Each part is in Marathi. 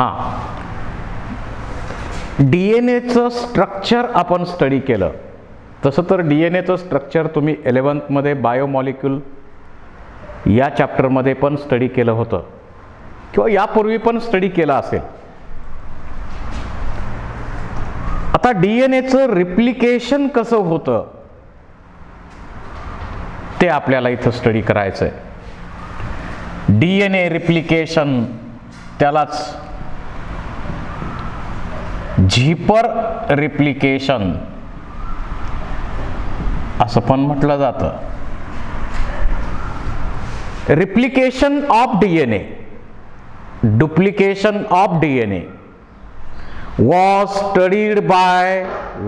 हां, DNAचं स्ट्रक्चर आपण स्टडी केलं. तसं तर DNAचं स्ट्रक्चर तुम्ही 11th मध्ये बायोमॉलिक्यूल या चॅप्टरमध्ये पण स्टडी केलं होतं किंवा यापूर्वी पण स्टडी केलं असेल. आता DNAचं रिप्लिकेशन कसं होतं ते आपल्याला इथं स्टडी करायचं आहे. DNA रिप्लिकेशन, त्यालाच झिपर रिप्लिकेशन असं पण म्हटलं जातं. Replication of DNA, duplication of DNA was studied by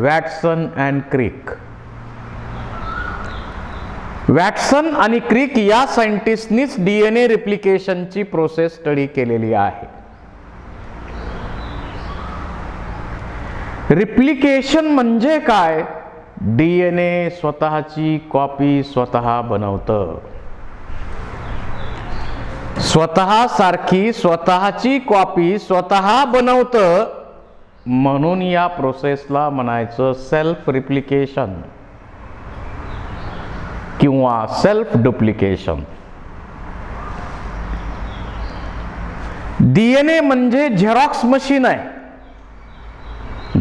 Watson and Crick. Watson आणि क्रिक या सायंटिस्टनीच DNA रिप्लिकेशनची प्रोसेस स्टडी केलेली आहे. रिप्लिकेशन म्हणजे काय? DNA स्वतःची कॉपी स्वतः बनवतं. स्वतः सारखी स्वतःची कॉपी स्वतः बनवतं, म्हणून या प्रोसेसला म्हणायचं सेल्फ रिप्लिकेशन किंवा सेल्फ डुप्लिकेशन. DNA म्हणजे झेरॉक्स मशीन आहे.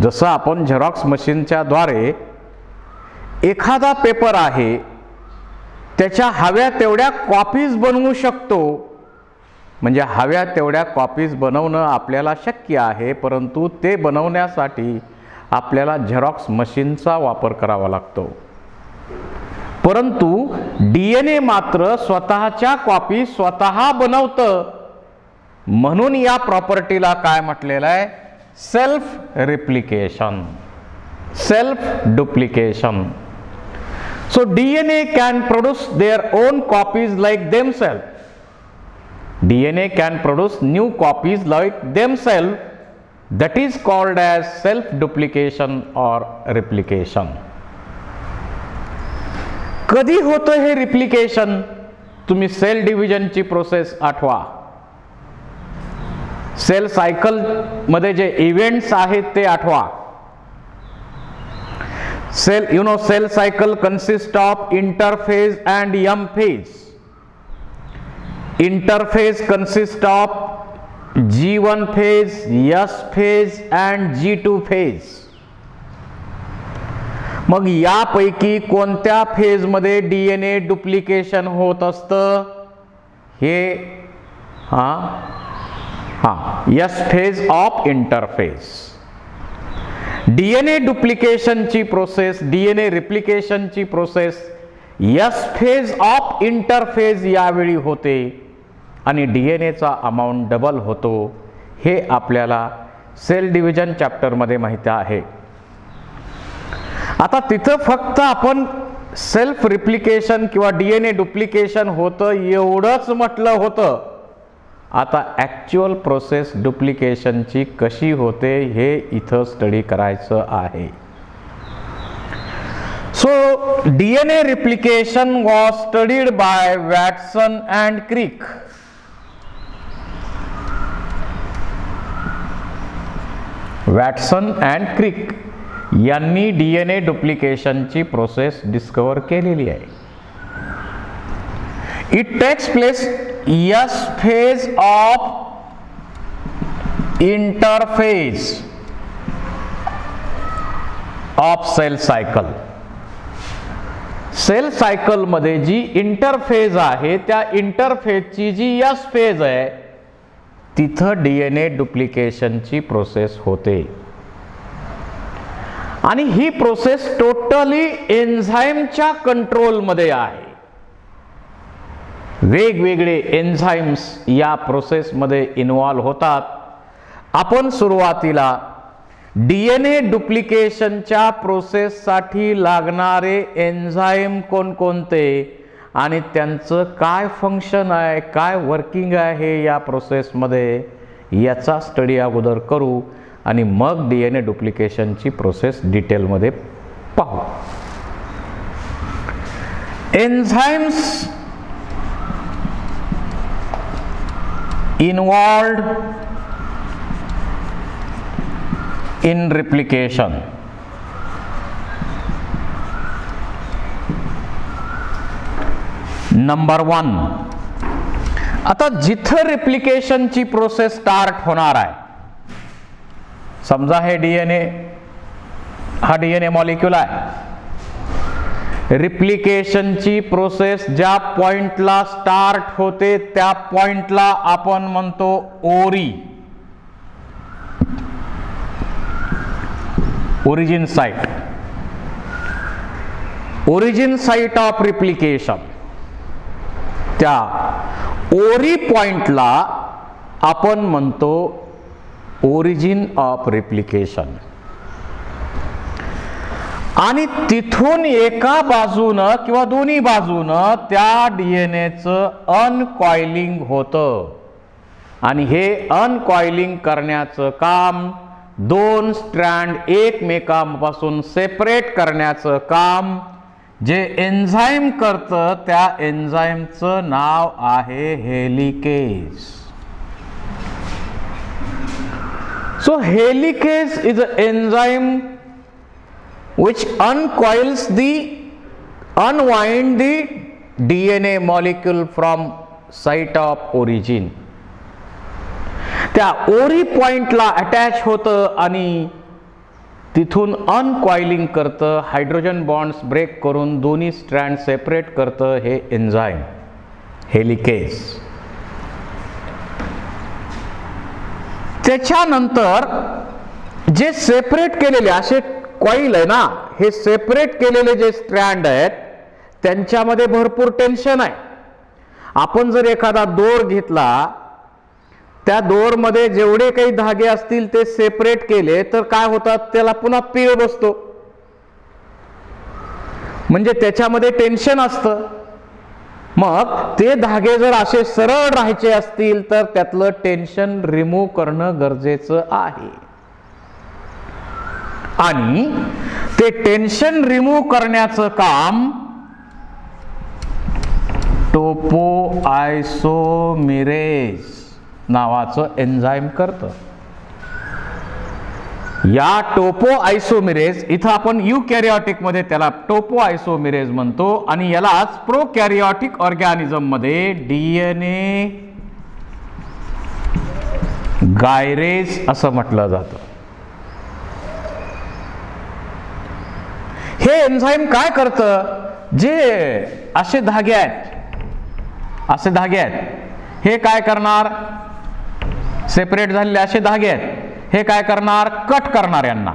जसं आपण झेरॉक्स मशीनच्या द्वारे एखादा पेपर आहे त्याच्या हव्या तेवढ्या कॉपीज बनवू शकतो, म्हणजे हव्या तेवढ्या कॉपीज बनवणं आपल्याला शक्य आहे, परंतु ते बनवण्यासाठी आपल्याला झेरॉक्स मशीनचा वापर करावा लागतो. परंतु DNA मात्र स्वतःच्या कॉपी स्वतः बनवतं, म्हणून या प्रॉपर्टीला काय म्हटलेलं आहे? Self replication, self duplication. So DNA can produce their own copies like themselves. DNA can produce new copies like themselves. That is called as self duplication or replication. कधी होतं हे रिप्लिकेशन? तुम्ही सेल डिव्हिजनची प्रोसेस आठवा. सेल सायकल मध्ये जे इव्हेंट्स आहेत ते आठवा. Cell cycle consists of interphase and M phase. Interphase consists of G1 phase, S phase and G2 phase. मग यापैकी कोणत्या फेज मध्ये DNA डुप्लिकेशन होत असतं? हे S phase of interphase. DNA डुप्लिकेशनची प्रोसेस, DNA रिप्लिकेशनची process S phase of interphase यावेळी होते आणि DNAचा अमाऊंट डबल होतो. हे आपल्याला सेल डिव्हिजन चॅप्टरमध्ये माहिती आहे. आता तिथं फक्त आपण सेल्फ रिप्लिकेशन किंवा DNA डुप्लिकेशन होतं एवढंच म्हटलं होतं. आता ॲक्च्युअल प्रोसेस डुप्लिकेशनची कशी होते हे इथं स्टडी करायचं आहे. So DNA replication was studied by Watson and Crick. Watson and Crick यांनी DNA डुप्लिकेशनची प्रोसेस डिस्कवर केलेली आहे. It takes place S phase of interphase of cell cycle. Cell cycle मध्ये जी इंटरफेज आहे त्या इंटरफेजची जी S फेज आहे तिथं DNA डुप्लिकेशनची प्रोसेस होते आणि ही प्रोसेस टोटली एन्झाईमच्या कंट्रोलमध्ये आहे. वेगवेगळे एन्झाईम्स या प्रोसेसमध्ये इन्व्हॉल्व होतात. आपण सुरुवातीला DNA डुप्लिकेशनच्या प्रोसेससाठी लागणारे एन्झाईम कोणकोणते आणि त्यांचं काय फंक्शन आहे, काय वर्किंग आहे या प्रोसेसमध्ये याचा स्टडी अगोदर करू आणि मग DNA डुप्लिकेशनची प्रोसेस डिटेलमध्ये पाहू. Enzymes involved in replication. Number 1, आता जिथं रिप्लिकेशनची प्रोसेस स्टार्ट होणार आहे, समजा हे डीएनए, हा डीएनए मॉलिक्यूल आहे. रिप्लिकेशनची प्रोसेस ज्या पॉइंटला स्टार्ट होते त्या पॉइंटला आपण म्हणतो ओरी, origin site. Origin site of replication, त्या ओरी पॉइंटला आपण म्हणतो ओरिजिन ऑफ रिप्लिकेशन. आणि तिथून एका बाजूनं किंवा दोन्ही बाजूनं त्या डीएनएचं अनकॉइलिंग होतं. आणि हे अनकॉइलिंग करण्याचं काम, दोन स्ट्रँड एकमेकांपासून सेपरेट करण्याचं काम जे एन्झाईम करतं, त्या एन्झाईमचं नाव आहे helicase. So helicase is a enzyme which unwind the DNA molecule from site of origin. त्या ओरी पॉइंटला अटॅच होतं आणि तिथून अनकॉइलिंग करतं, हायड्रोजन बॉन्ड्स ब्रेक करून दोन्ही स्ट्रँड सेपरेट करतं हे एन्झाईम हेलिकेज. त्याच्यानंतर जे सेपरेट केलेले असे कॉईल आहे ना, हे सेपरेट केलेले जे स्ट्रँड आहेत त्यांच्यामध्ये भरपूर टेन्शन आहे. आपण जर एखादा दोर घेतला, त्या दोरमध्ये जेवढे काही धागे असतील ते सेपरेट केले तर काय होतात, त्याला पुन्हा पीळ बसतो, म्हणजे त्याच्यामध्ये टेन्शन असतं. मग ते धागे जर असे सरळ राहायचे असतील तर त्यातलं टेन्शन रिमूव्ह करणं गरजेचं आहे. आणि ते टेन्शन रिमूव्ह करण्याचं काम टोपो आयसोमिरेज नावाचं एन्झाईम करतं. या टोपो आयसोमिरेज, इथं आपण युकॅरियोटिक मध्ये त्याला टोपो आयसोमिरेज म्हणतो आणि यालाच प्रोकॅरियोटिक ऑर्गॅनिझम मध्ये डीएनए गायरेज असं म्हटलं जातं. हे एन्झाईम काय करतं, जे असे धागे आहेत, असे धागे आहेत, हे काय करणार, सेपरेट झालेले असे धागे आहेत, हे काय करणार, कट करणार, यांना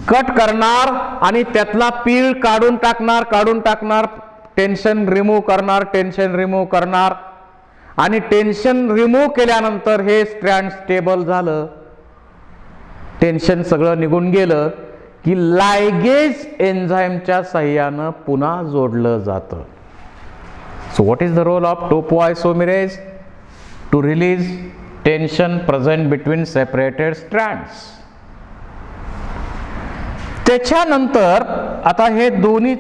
कट करणार आणि त्यातला पीळ काढून टाकणार, टेन्शन रिमूव्ह करणार, टेन्शन रिमूव्ह करणार. आणि टेन्शन रिमूव्ह केल्यानंतर हे स्ट्रँड स्टेबल झालं, टेन्शन सगळं निघून गेलं की लायगेज एन्झाईमच्या साह्यानं पुन्हा जोडलं जातं. So what is the role of topoisomerase? To release tension present between separated strands. त्याच्यानंतर आता हे दोन्ही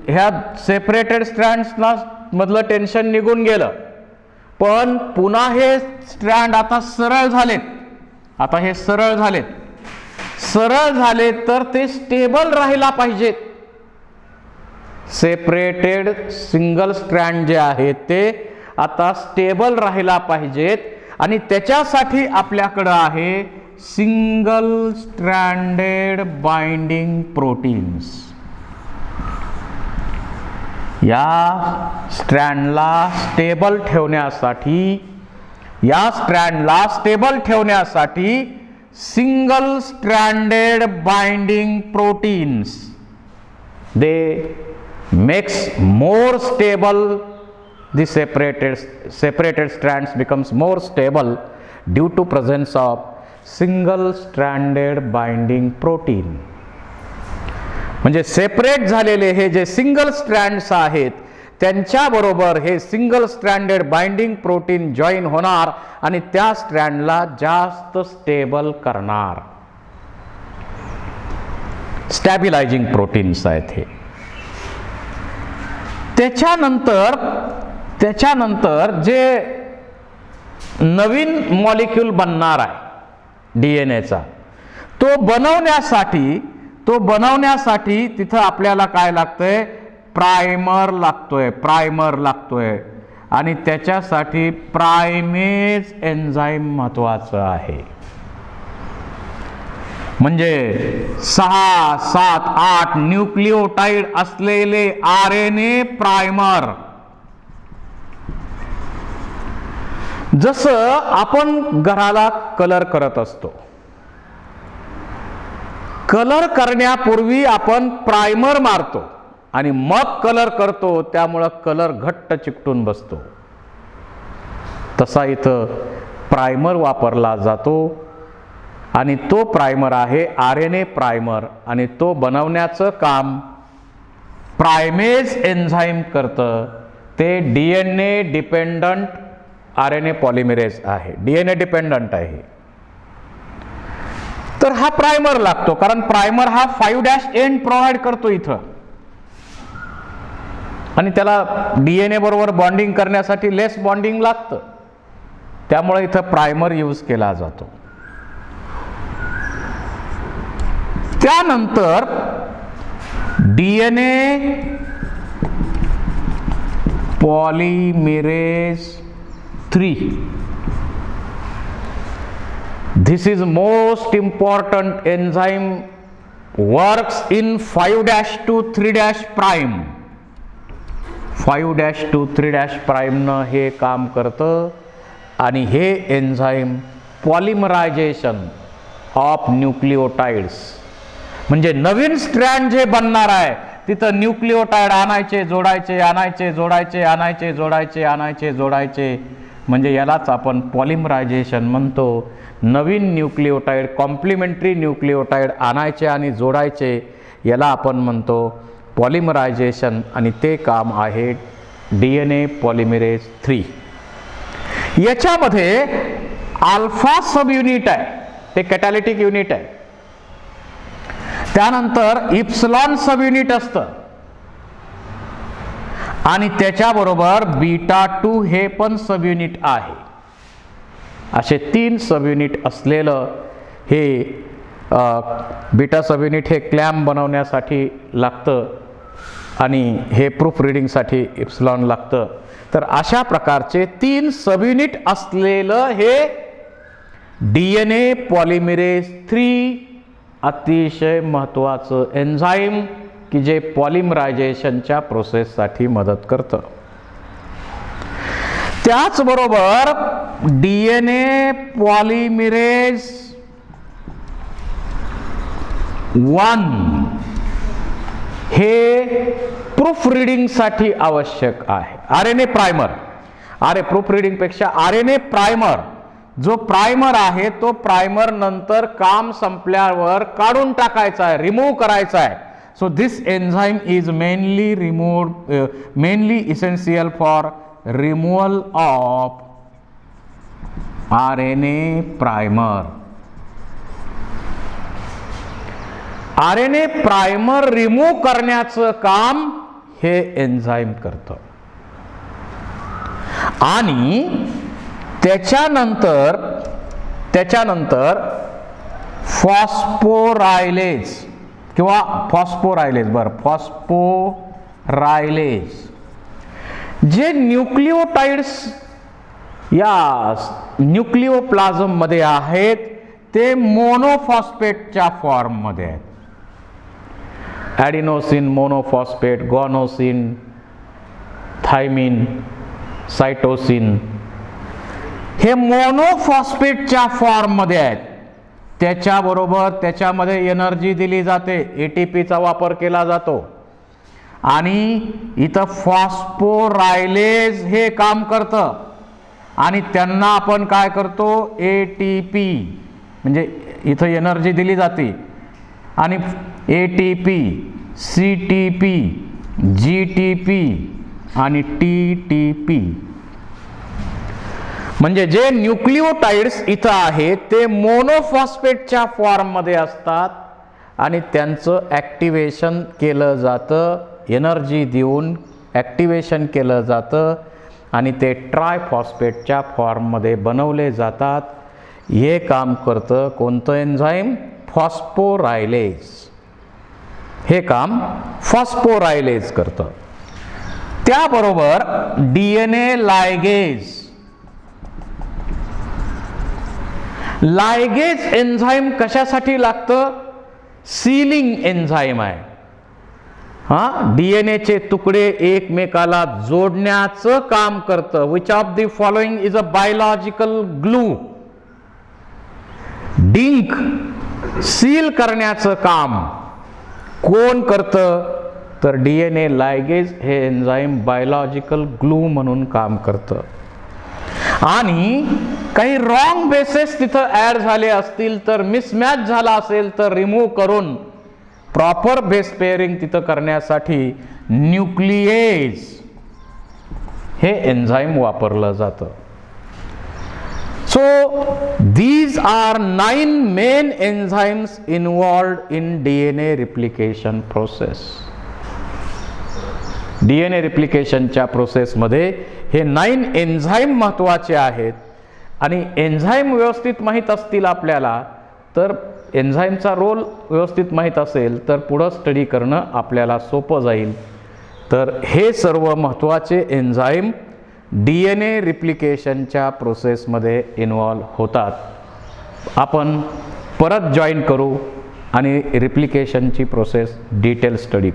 ह्या सेपरेटेड स्ट्रँड्सना मधलं टेन्शन निघून गेलं, पण पुन्हा हे स्ट्रँड आता सरळ झालेत. आता हे सरळ झाले तर ते स्टेबल राहायला पाहिजेत. सेपरेटेड सिंगल स्ट्रँड जे आहेत ते आता स्टेबल राहायला पाहिजेत आणि त्याच्यासाठी आपल्याकडं आहे सिंगल स्ट्रँडेड बाइंडिंग प्रोटीन्स. या स्ट्रँडला स्टेबल ठेवण्यासाठी single stranded binding proteins, they makes more stable, the separated strands becomes more stable due to presence of single stranded binding protein. म्हणजे सेपरेट झालेले हे जे सिंगल स्ट्रँड्स आहेत त्यांच्याबरोबर हे single stranded binding protein join होणार आणि त्या स्ट्रँडला जास्त स्टेबल करणार. स्टॅबिलायझिंग प्रोटीन्स आहेत हे. त्याच्यानंतर जे नवीन मॉलिक्यूल बनणार आहे डीएनएचा, तो बनवण्यासाठी तिथं आपल्याला काय लागतंय, प्रायमर लागतोय आणि त्याच्यासाठी प्रायमेज एन्झाईम महत्वाचं आहे. म्हणजे 6, 7, 8 न्यूक्लिओटाइड असलेले RNA प्रायमर. जसं आपण घराला कलर करत असतो, कलर करण्यापूर्वी आपण प्रायमर मारतो आणि मग कलर करतो, त्यामुळं कलर घट्ट चिकटून बसतो. तसा इथं प्रायमर वापरला जातो आणि तो प्रायमर आहे RNA प्रायमर आणि तो बनवण्याचं काम प्रायमेज एन्झाईम करतं. ते DNA डिपेंडंट RNA पॉलिमेरेज आहे, DNA डिपेंडंट आहे. तर हा प्रायमर लागतो, कारण प्रायमर हा 5' एंड प्रोव्हाइड करतो इथं आणि त्याला DNA बरोबर बॉन्डिंग करण्यासाठी लेस बॉन्डिंग लागतं, त्यामुळे इथं प्रायमर यूज केला जातो. त्यानंतर DNA पॉलिमेरेज 3. This is most important enzyme, works in 5' to 3' prime. 5' to 3' prime न हे काम करतं आणि हे एन्झाईम पॉलिमरायझेशन ऑफ न्यूक्लिओटाइड्स, म्हणजे नवीन स्ट्रँड जे बनणार आहे तिथं न्यूक्लिओटाइड आणायचे जोडायचे, म्हणजे यालाच आपण पॉलिमरायझेशन म्हणतो. नवीन न्यूक्लिओटाइड, कॉम्प्लिमेंटरी न्यूक्लिओटाइड आणायचे आणि जोडायचे, याला आपण म्हणतो पॉलिमरायझेशन आणि ते काम आहे DNA पॉलिमेरेज 3. याच्यामध्ये अल्फा सब युनिट आहे, ते कॅटॅलिटिक युनिट आहे. त्यानंतर इप्सिलॉन सब युनिट असतं आणि त्याच्याबरोबर बीटा 2 हे पण सब युनिट आहे. असे 3 सब युनिट असलेलं हे बीटा सब युनिट हे क्लॅम्प बनवण्यासाठी लागतं आणि हे प्रूफ रिडिंगसाठी इप्सिलॉन लागतं. तर अशा प्रकारचे 3 सब युनिट असलेलं हे DNA पॉलिमेरेज 3 अतिशय महत्त्वाचं एन्झाईम की जे पॉलिमरायझेशनच्या प्रोसेससाठी मदत करतं. त्याचबरोबर DNA पॉलिमेरेज 1 हे प्रूफ रिडिंगसाठी आवश्यक आहे. RNA प्रायमर, प्रूफ रिडिंग पेक्षा RNA प्रायमर, जो प्रायमर आहे तो प्रायमर नंतर काम संपल्यावर काढून टाकायचा आहे, रिमूव्ह करायचा आहे. So this enzyme is mainly essential for removal of RNA primer. RNA primer remove करण्याचं काम हे एन्झाईम करतं. आणि त्याच्यानंतर फॉस्फोरायलेज किंवा फॉस्फोरायलेज जे न्यूक्लिओटाइड्स या न्यूक्लिओप्लाझम मध्ये आहेत ते मोनोफॉस्फेटच्या फॉर्म मध्ये आहेत. ॲडिनोसिन मोनोफॉस्फेट, गॉनोसिन, थायमिन, सायटोसिन हे मोनोफॉस्फेटच्या फॉर्म मध्ये आहेत. त्याच्याबरोबर त्याच्यामध्ये एनर्जी दिली जाते, ATPचा वापर केला जातो आणि इथं फॉस्फोरायलेज हे काम करतं आणि त्यांना आपण काय करतो, ATP म्हणजे इथं एनर्जी दिली जाते आणि ATP, CTP, GTP आणि TTP म्हणजे जे न्यूक्लिओटाइड्स इथं आहेत ते मोनोफॉस्फेटच्या फॉर्म मध्ये असतात आणि त्यांचं ॲक्टिवेशन केलं जातं, एनर्जी देऊन ॲक्टिवेशन केलं जातं आणि ते ट्रायफॉस्फेटच्या फॉर्ममध्ये बनवले जातात. हे काम करतं कोणतं एन्झाईम, फॉस्फोरायलेज. हे काम फॉस्फोरायलेज करतं. त्याबरोबर डीएनए लायगेज. लायगेज एन्झाईम कशासाठी लागतं? सीलिंग एन्झाईम आहे. डीएनएचे तुकडे एकमेकाला जोडण्याचं काम करतं. Which of the following is a biological glue? डिंक सील करण्याचं काम कोण करतं? तर डीएनए लायगेज हे एन्झाईम बायोलॉजिकल ग्लू म्हणून काम करतं. आणि काही रॉंग बेसेस तिथं ऍड झाले असतील तर, मिसमॅच झाला असेल तर रिमूव्ह करून प्रॉपर बेस पेअरिंग तिथं करण्यासाठी न्यूक्लिएज हे एन्झाईम वापरलं जातं. So these are 9 main enzymes involved in DNA replication process. DNA replicationच्या प्रोसेसमध्ये हे 9 एन्झाईम महत्त्वाचे आहेत. आणि एन्झाईम व्यवस्थित माहीत असतील आपल्याला तर, एन्झाईमचा रोल व्यवस्थित माहीत असेल तर पुढं स्टडी करणं आपल्याला सोपं जाईल. तर हे सर्व महत्त्वाचे एन्झाईम डीएनए रिप्लिकेशनच्या प्रोसेसमध्ये इन्व्हॉल्व होतात. आपण परत जॉईन करू आणि रिप्लिकेशनची प्रोसेस डिटेल स्टडी